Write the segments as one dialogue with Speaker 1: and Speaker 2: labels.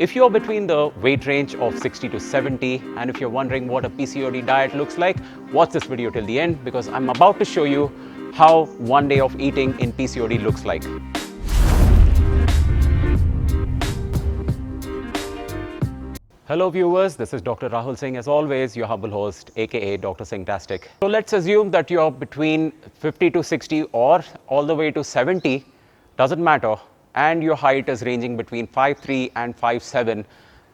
Speaker 1: If you're between the weight range of 60 to 70, and if you're wondering what a PCOD diet looks like, watch this video till the end because I'm about to show you how one day of eating in PCOD looks like. Hello viewers, this is Dr. Rahul Singh, as always, your humble host, aka Dr. Singtastic. So let's assume that you're between 50 to 60 or all the way to 70, doesn't matter, and your height is ranging between 5'3" and 5'7".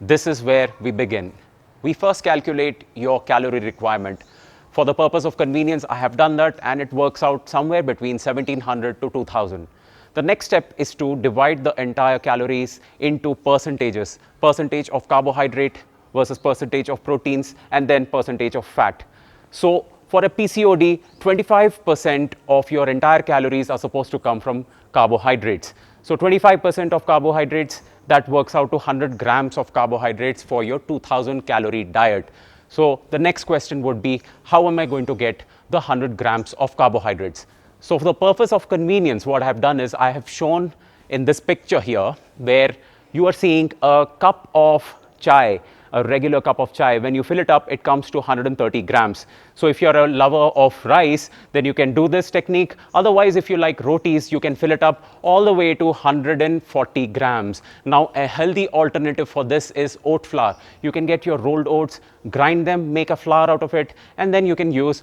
Speaker 1: This is where we begin. We first calculate your calorie requirement. For the purpose of convenience, I have done that and it works out somewhere between 1700 to 2000. The next step is to divide the entire calories into percentages. Percentage of carbohydrate versus percentage of proteins and then percentage of fat. So for a PCOD, 25% of your entire calories are supposed to come from carbohydrates. So 25% of carbohydrates, that works out to 100 grams of carbohydrates for your 2000 calorie diet. So the next question would be, how am I going to get the 100 grams of carbohydrates? So for the purpose of convenience, what I have done is I have shown in this picture here where you are seeing a cup of chai, a regular cup of chai. When you fill it up, it comes to 130 grams. So if you're a lover of rice, then you can do this technique. Otherwise, if you like rotis, you can fill it up all the way to 140 grams. Now, a healthy alternative for this is oat flour. You can get your rolled oats, grind them, make a flour out of it, and then you can use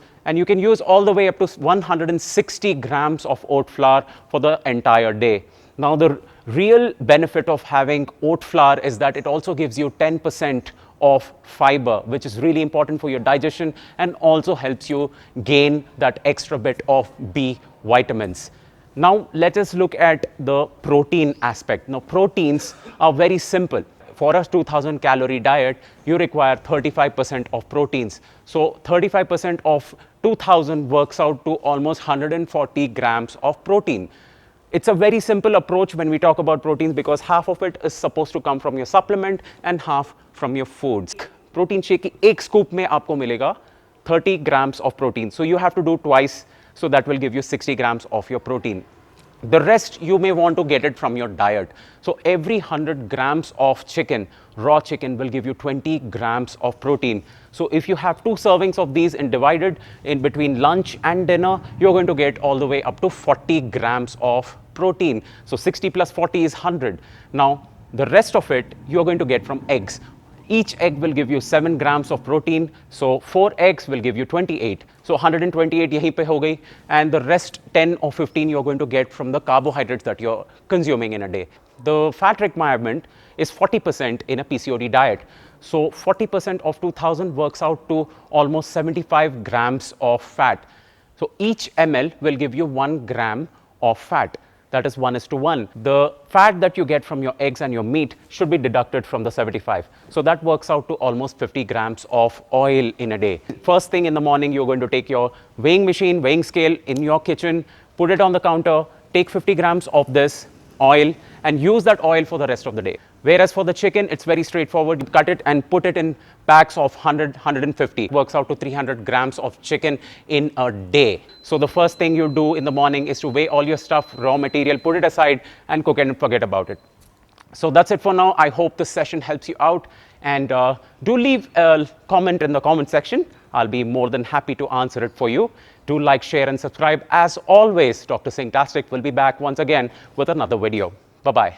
Speaker 1: all the way up to 160 grams of oat flour for the entire day. Now, the real benefit of having oat flour is that it also gives you 10% of fiber, which is really important for your digestion and also helps you gain that extra bit of B vitamins. Now, let us look at the protein aspect. Now, proteins are very simple. For a 2000 calorie diet, you require 35% of proteins. So 35% of 2000 works out to almost 140 grams of protein. It's a very simple approach when we talk about proteins because half of it is supposed to come from your supplement and half from your foods. Protein shake की एक scoop में आपको मिलेगा 30 grams of protein. So you have to do twice, so that will give you 60 grams of your protein. The rest you may want to get it from your diet. So every 100 grams of chicken, raw chicken, will give you 20 grams of protein. So if you have 2 servings of these and divided in between lunch and dinner, you're going to get all the way up to 40 grams of protein. So 60 plus 40 is 100. Now, the rest of it you're going to get from eggs. Each egg will give you 7 grams of protein. So 4 eggs will give you 28. So 128 yahi pe ho gayi, and the rest 10 or 15 you're going to get from the carbohydrates that you're consuming in a day. The fat requirement is 40% in a PCOD diet. So 40% of 2000 works out to almost 75 grams of fat. So each ml will give you 1 gram of fat. That is 1:1. The fat that you get from your eggs and your meat should be deducted from the 75. So that works out to almost 50 grams of oil in a day. First thing in the morning, you're going to take your weighing machine, weighing scale in your kitchen, put it on the counter, take 50 grams of this oil and use that oil for the rest of the day. Whereas for the chicken, it's very straightforward. You cut it and put it in packs of 100, 150. It works out to 300 grams of chicken in a day. So the first thing you do in the morning is to weigh all your stuff, raw material, put it aside and cook it and forget about it. So that's it for now. I hope this session helps you out. And do leave a comment in the comment section. I'll be more than happy to answer it for you. Do like, share and subscribe. As always, Dr. Singtastic will be back once again with another video. Bye-bye.